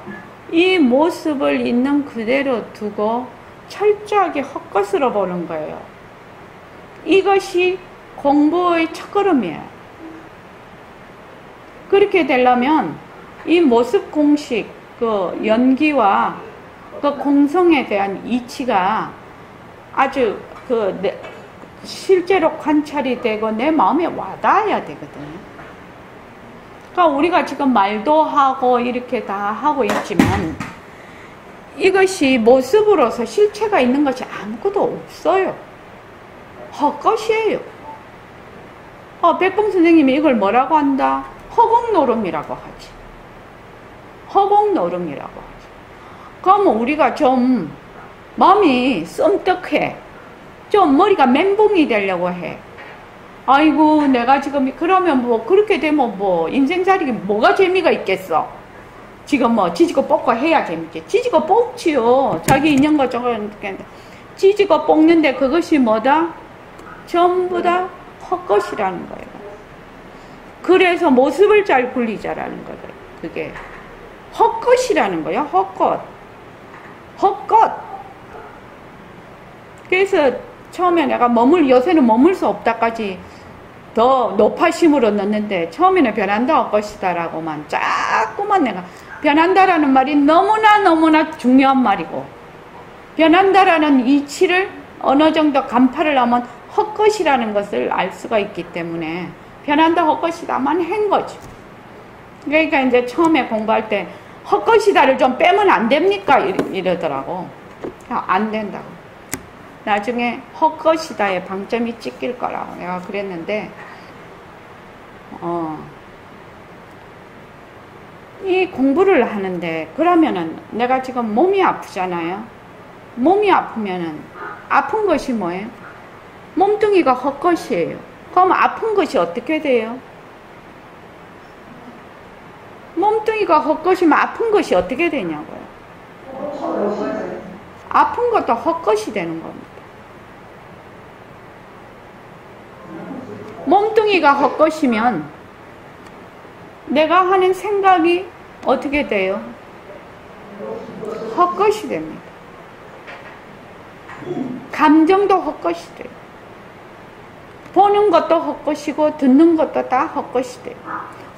[SPEAKER 1] 이 모습을 있는 그대로 두고 철저하게 헛것으로 보는 거예요. 이것이 공부의 첫걸음이에요. 그렇게 되려면 이 모습 공식, 그 연기와 그 공성에 대한 이치가 아주 실제로 관찰이 되고 내 마음에 와닿아야 되거든요. 그러니까 우리가 지금 말도 하고 이렇게 다 하고 있지만 이것이 모습으로서 실체가 있는 것이 아무것도 없어요. 헛것이에요. 백봉 선생님이 이걸 뭐라고 한다? 허공노름이라고 하지. 허공노름이라고 하지. 그러면 우리가 좀 마음이 썸뜩해. 좀 머리가 멘붕이 되려고 해. 아이고 내가 지금 그러면 뭐 그렇게 되면 뭐 인생살이 뭐가 재미가 있겠어. 지금 뭐 지지고 뽑고 해야 재밌지. 지지고 뽑지요. 자기 인연과 저걸 지지고 뽑는데 그것이 뭐다? 전부 다 헛것이라는 거예요. 그래서 모습을 잘 굴리자라는 거예요. 그게 헛것이라는 거예요. 헛것. 그래서 처음에 내가 요새는 머물 수 없다까지 더 높아심으로 넣는데, 처음에는 변한다 헛것이다라고만 자꾸만 내가, 변한다라는 말이 너무나 중요한 말이고, 변한다라는 이치를 어느 정도 간파를 하면 헛것이라는 것을 알 수가 있기 때문에 변한다 헛것이다만 한 거죠. 그러니까 이제 처음에 공부할 때 헛것이다를 좀 빼면 안 됩니까? 이러더라고. 안 된다고. 나중에 헛것이다의 방점이 찍힐 거라고 내가 그랬는데, 이 공부를 하는데, 그러면은 내가 지금 몸이 아프잖아요. 몸이 아프면은 아픈 것이 뭐예요? 몸뚱이가 헛것이에요. 그럼 아픈 것이 어떻게 돼요? 몸뚱이가 헛것이면 아픈 것이 어떻게 되냐고요. 아픈 것도 헛것이 되는 겁니다. 몸뚱이가 헛것이면 내가 하는 생각이 어떻게 돼요? 헛것이 됩니다. 감정도 헛것이 돼요. 보는 것도 헛것이고 듣는 것도 다 헛것이 돼요.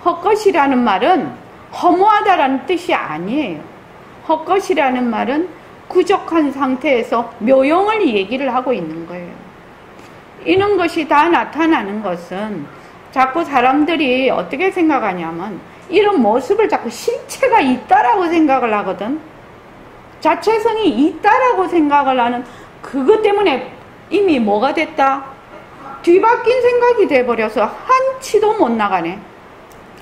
[SPEAKER 1] 헛것이라는 말은 허무하다라는 뜻이 아니에요. 헛것이라는 말은 구족한 상태에서 묘용을 얘기를 하고 있는 거예요. 이런 것이 다 나타나는 것은 자꾸 사람들이 어떻게 생각하냐면 이런 모습을 자꾸 실체가 있다라고 생각을 하거든. 자체성이 있다라고 생각을 하는 그것 때문에 이미 뭐가 됐다? 뒤바뀐 생각이 돼버려서 한치도 못 나가네.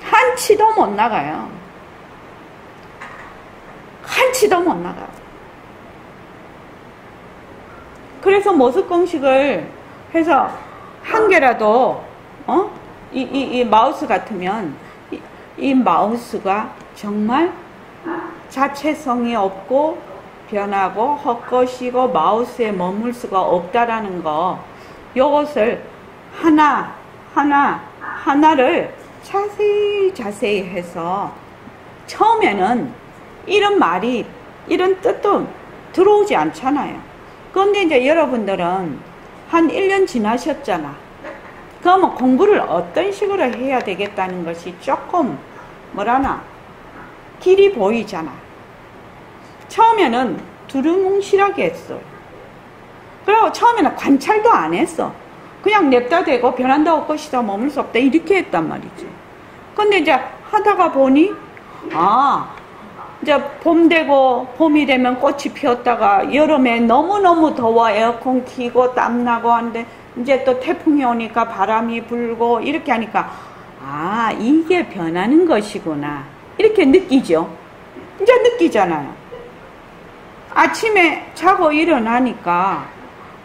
[SPEAKER 1] 한치도 못 나가요. 한치도 못 나가. 그래서 모습 공식을 해서 한 개라도 이 마우스 같으면 이 마우스가 정말 자체성이 없고 변하고 헛것이고 마우스에 머물 수가 없다라는 거, 요것을 하나를 자세히 해서 처음에는 이런 말이, 이런 뜻도 들어오지 않잖아요. 그런데 이제 여러분들은 한 1년 지나셨잖아. 그러면 공부를 어떤 식으로 해야 되겠다는 것이 조금 길이 보이잖아. 처음에는 두루뭉실하게 했어. 그리고 처음에는 관찰도 안 했어. 그냥 냅다 대고 변한다 헛것이다 머물 수 없다 이렇게 했단 말이지. 근데 이제 하다가 보니 이제 봄 되고 봄이 되면 꽃이 피었다가 여름에 너무너무 더워 에어컨 켜고 땀나고 하는데 이제 또 태풍이 오니까 바람이 불고 이렇게 하니까 이게 변하는 것이구나 이렇게 느끼죠. 이제 느끼잖아요. 아침에 자고 일어나니까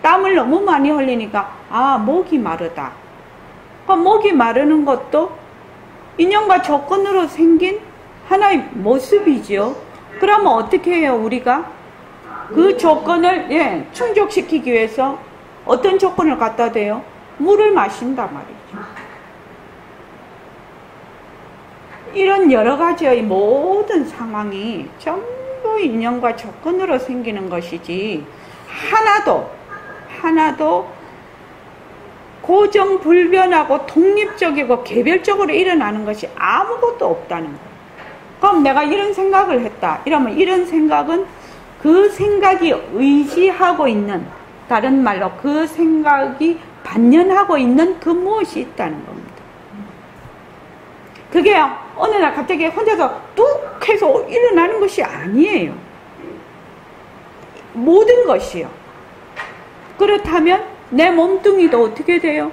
[SPEAKER 1] 땀을 너무 많이 흘리니까 목이 마르다. 목이 마르는 것도 인연과 조건으로 생긴 하나의 모습이죠. 그러면 어떻게 해요? 우리가 그 조건을 충족시키기 위해서 어떤 조건을 갖다 대요? 물을 마신단 말이죠. 이런 여러 가지의 모든 상황이 전부 인연과 조건으로 생기는 것이지 하나도 고정불변하고 독립적이고 개별적으로 일어나는 것이 아무것도 없다는 거예요. 그럼 내가 이런 생각을 했다. 이러면 이런 생각은 그 생각이 의지하고 있는, 다른 말로 그 생각이 반연하고 있는 그 무엇이 있다는 겁니다. 그게 어느 날 갑자기 혼자서 뚝 해서 일어나는 것이 아니에요. 모든 것이요. 그렇다면 내 몸뚱이도 어떻게 돼요?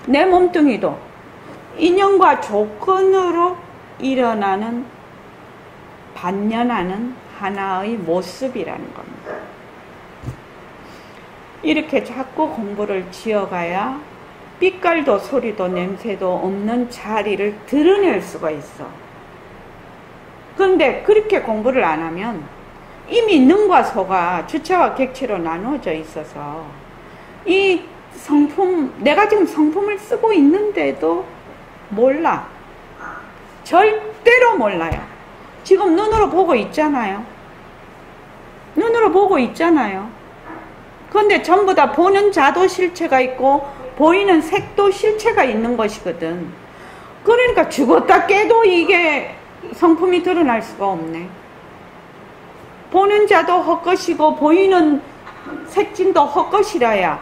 [SPEAKER 1] 내 몸뚱이도 인연과 조건으로 일어나는 반연하는 하나의 모습이라는 겁니다. 이렇게 자꾸 공부를 지어가야 빛깔도 소리도 냄새도 없는 자리를 드러낼 수가 있어. 그런데 그렇게 공부를 안 하면 이미 능과 소가 주체와 객체로 나누어져 있어서 이 성품, 내가 지금 성품을 쓰고 있는데도 몰라. 절대로 몰라요. 지금 눈으로 보고 있잖아요. 눈으로 보고 있잖아요. 그런데 전부 다 보는 자도 실체가 있고 보이는 색도 실체가 있는 것이거든. 그러니까 죽었다 깨도 이게 성품이 드러날 수가 없네. 보는 자도 헛것이고 보이는 색진도 헛것이라야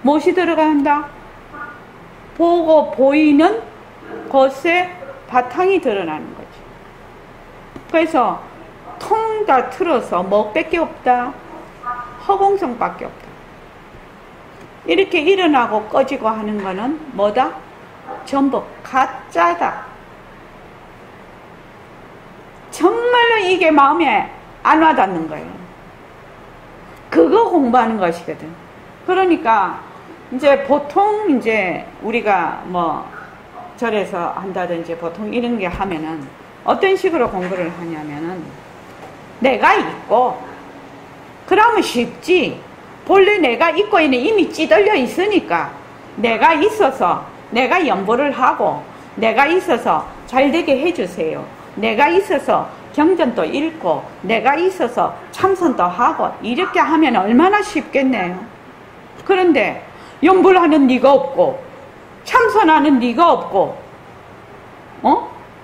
[SPEAKER 1] 무엇이 들어간다? 보고 보이는 것에 바탕이 드러나는 거지. 그래서 통 다 틀어서 뭐밖에 없다? 허공성밖에 없다. 이렇게 일어나고 꺼지고 하는 거는 뭐다? 전부 가짜다. 정말로 이게 마음에 안 와닿는 거예요. 그거 공부하는 것이거든. 그러니까 이제 보통 이제 우리가 뭐 절에서 한다든지 보통 이런 게 하면은 어떤 식으로 공부를 하냐면은 내가 있고 그러면 쉽지. 본래 내가 있고 있는 이미 찌들려 있으니까 내가 있어서 내가 연보를 하고 내가 있어서 잘되게 해주세요. 내가 있어서 경전도 읽고 내가 있어서 참선도 하고 이렇게 하면 얼마나 쉽겠네요. 그런데 연보를 하는 네가 없고 참선하는 네가 없고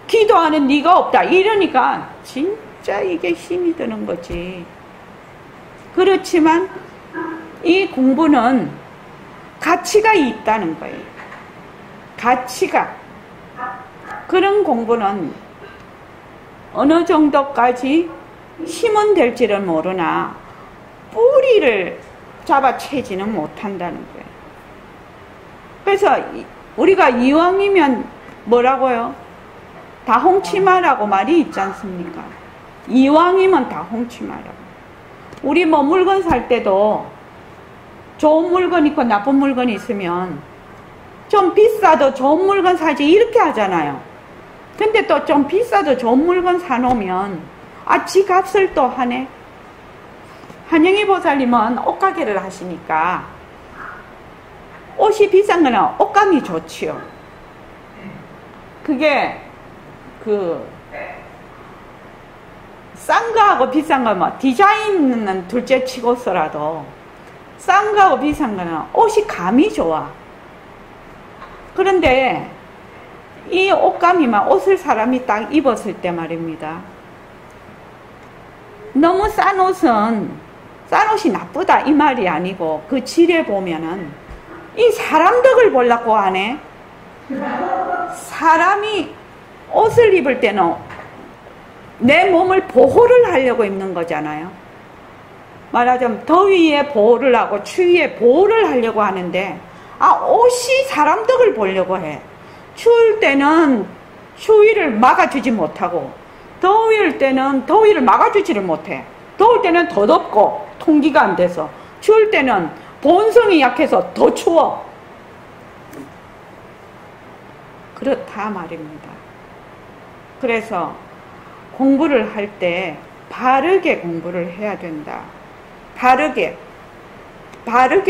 [SPEAKER 1] 기도하는 네가 없다 이러니까 진짜 이게 힘이 드는 거지. 그렇지만 이 공부는 가치가 있다는 거예요. 가치가. 그런 공부는 어느 정도까지 힘은 될지는 모르나 뿌리를 잡아채지는 못한다는 거예요. 그래서 우리가 이왕이면 뭐라고요? 다홍치마라고 말이 있지 않습니까? 이왕이면 다홍치마라고. 우리 뭐 물건 살 때도 좋은 물건 있고 나쁜 물건이 있으면 좀 비싸도 좋은 물건 사지 이렇게 하잖아요. 근데 또 좀 비싸도 좋은 물건 사놓으면 지 값을 또 하네. 한영희 보살님은 옷가게를 하시니까 옷이 비싼 거는 옷감이 좋지요. 그게 싼 거하고 비싼 거 뭐 디자인은 둘째 치고서라도 싼 거하고 비싼 거는 옷이 감이 좋아. 그런데 이 옷감이만 옷을 사람이 딱 입었을 때 말입니다. 너무 싼 옷은 싼 옷이 나쁘다 이 말이 아니고 그 질에 보면은 이 사람 덕을 보려고 하네. 사람이 옷을 입을 때는 내 몸을 보호를 하려고 입는 거잖아요. 말하자면 더위에 보호를 하고 추위에 보호를 하려고 하는데 옷이 사람 덕을 보려고 해. 추울 때는 추위를 막아주지 못하고 더울 때는 더위를 막아주지를 못해. 더울 때는 더 덥고 통기가 안 돼서 추울 때는 본성이 약해서 더 추워. 그렇다 말입니다. 그래서 공부를 할 때 바르게 공부를 해야 된다. 바르게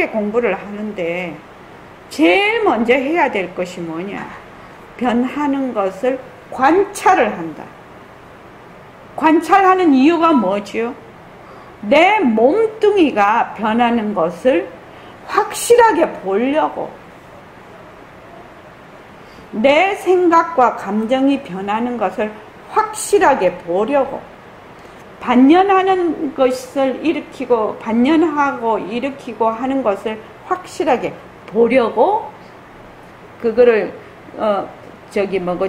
[SPEAKER 1] 공부를 하는데 제일 먼저 해야 될 것이 뭐냐? 변하는 것을 관찰을 한다. 관찰하는 이유가 뭐지요? 내 몸뚱이가 변하는 것을 확실하게 보려고, 내 생각과 감정이 변하는 것을 확실하게 보려고, 반연하는 것을 일으키고 반연하고 일으키고 하는 것을 확실하게 보려고 그거를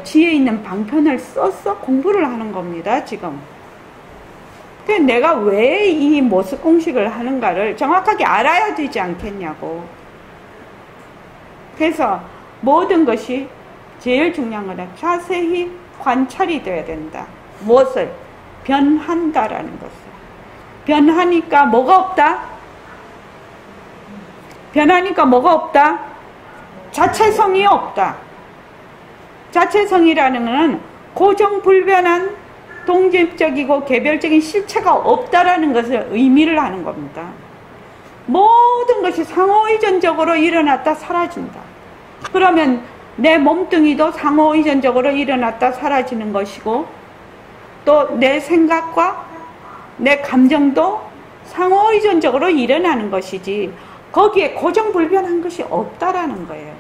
[SPEAKER 1] 지혜 있는 방편을 써서 공부를 하는 겁니다. 지금. 근데 내가 왜 이 모습 공식을 하는가를 정확하게 알아야 되지 않겠냐고. 그래서 모든 것이 제일 중요한 거는 자세히 관찰이 돼야 된다. 무엇을? 변한다라는 것을. 변하니까 뭐가 없다? 변하니까 뭐가 없다? 자체성이 없다. 자체성이라는 것은 고정불변한 동집적이고 개별적인 실체가 없다라는 것을 의미를 하는 겁니다. 모든 것이 상호의존적으로 일어났다 사라진다. 그러면 내 몸뚱이도 상호의존적으로 일어났다 사라지는 것이고 또 내 생각과 내 감정도 상호의존적으로 일어나는 것이지 거기에 고정불변한 것이 없다라는 거예요.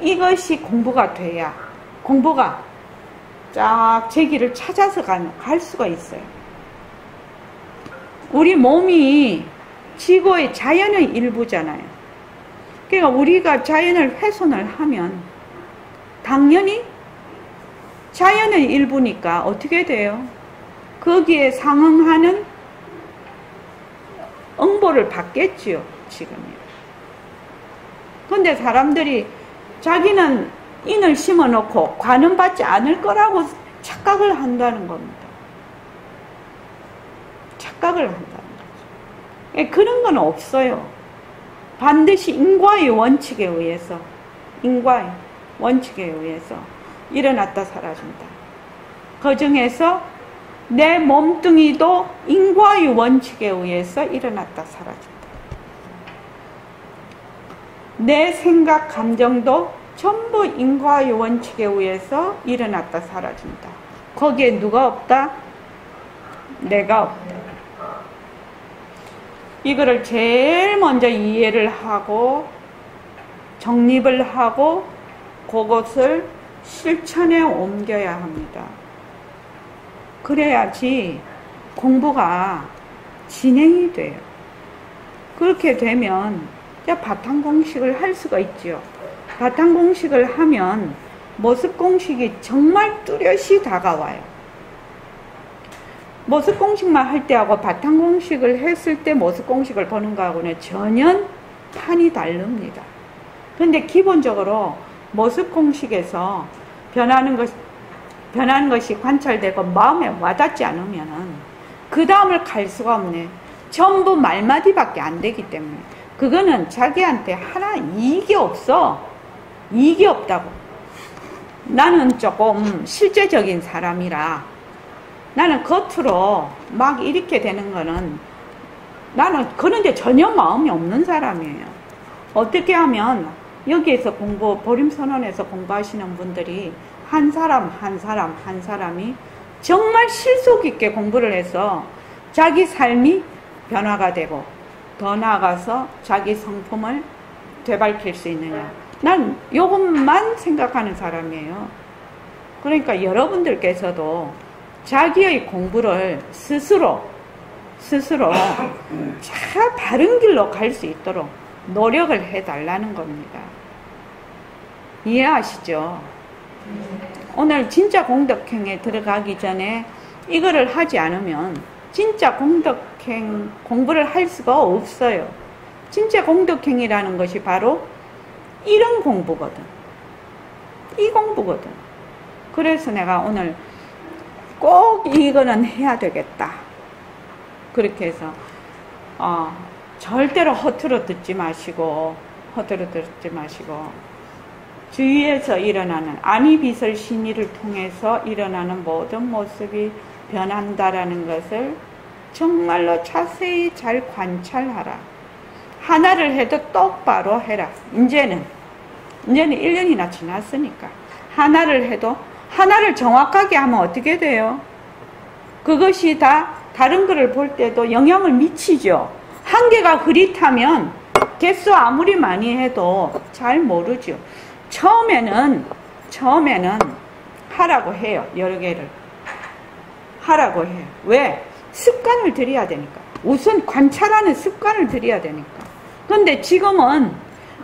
[SPEAKER 1] 이것이 공부가 돼야 공부가 쫙 제 길을 찾아서 갈 수가 있어요. 우리 몸이 지구의 자연의 일부잖아요. 그러니까 우리가 자연을 훼손을 하면 당연히 자연의 일부니까 어떻게 돼요? 거기에 상응하는 응보를 받겠지요, 지금이요. 근데 사람들이 자기는 인을 심어 놓고 관은 받지 않을 거라고 착각을 한다는 겁니다. 착각을 한다는 거죠. 그런 건 없어요. 반드시 인과의 원칙에 의해서, 인과의 원칙에 의해서 일어났다 사라진다. 그 중에서 내 몸뚱이도 인과의 원칙에 의해서 일어났다 사라진다. 내 생각, 감정도 전부 인과의 원칙에 의해서 일어났다 사라진다. 거기에 누가 없다? 내가 없다. 이거를 제일 먼저 이해를 하고 정립을 하고 그것을 실천에 옮겨야 합니다. 그래야지 공부가 진행이 돼요. 그렇게 되면 바탕공식을 할 수가 있죠. 바탕공식을 하면 모습공식이 정말 뚜렷이 다가와요. 모습공식만 할 때하고 바탕공식을 했을 때 모습공식을 보는 거하고는 전혀 판이 다릅니다. 근데 기본적으로 모습공식에서 변하는 것이 관찰되고 마음에 와닿지 않으면은 그 다음을 갈 수가 없네. 전부 말마디밖에 안 되기 때문에 그거는 자기한테 하나 이익이 없어. 이익이 없다고. 나는 조금 실제적인 사람이라 나는 겉으로 막 이렇게 되는 거는 나는 그런데 전혀 마음이 없는 사람이에요. 어떻게 하면 여기에서 보림선언에서 공부하시는 분들이 한 사람이 정말 실속 있게 공부를 해서 자기 삶이 변화가 되고 더 나아가서 자기 성품을 되밟힐 수 있느냐. 난 이것만 생각하는 사람이에요. 그러니까 여러분들께서도 자기의 공부를 스스로 잘 바른 길로 갈 수 있도록 노력을 해달라는 겁니다. 이해하시죠? 오늘 진짜 공덕행에 들어가기 전에 이거를 하지 않으면 진짜 공덕행 공부를 할 수가 없어요. 진짜 공덕행이라는 것이 바로 이런 공부거든. 이 공부거든. 그래서 내가 오늘 꼭 이거는 해야 되겠다. 그렇게 해서 절대로 허투루 듣지 마시고 주위에서 일어나는 안이비설 신의를 통해서 일어나는 모든 모습이 변한다라는 것을 정말로 자세히 잘 관찰하라. 하나를 해도 똑바로 해라. 이제는 1년이나 지났으니까 하나를 해도 하나를 정확하게 하면 어떻게 돼요? 그것이 다 다른 거를 볼 때도 영향을 미치죠. 한 개가 흐릿하면 개수 아무리 많이 해도 잘 모르죠. 처음에는 하라고 해요. 여러 개를 하라고 해요. 왜? 습관을 들여야 되니까. 우선 관찰하는 습관을 들여야 되니까. 근데 지금은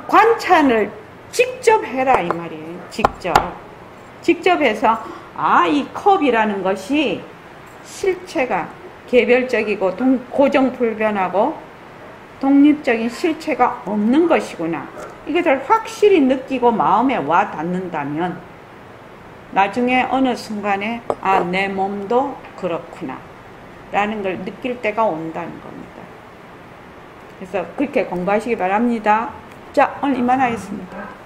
[SPEAKER 1] 관찰을 직접 해라 이 말이에요. 직접 해서 이 컵이라는 것이 실체가 개별적이고 고정불변하고 독립적인 실체가 없는 것이구나. 이것을 확실히 느끼고 마음에 와 닿는다면 나중에 어느 순간에 내 몸도 그렇구나 라는 걸 느낄 때가 온다는 겁니다. 그래서 그렇게 공부하시기 바랍니다. 자, 오늘 이만하겠습니다.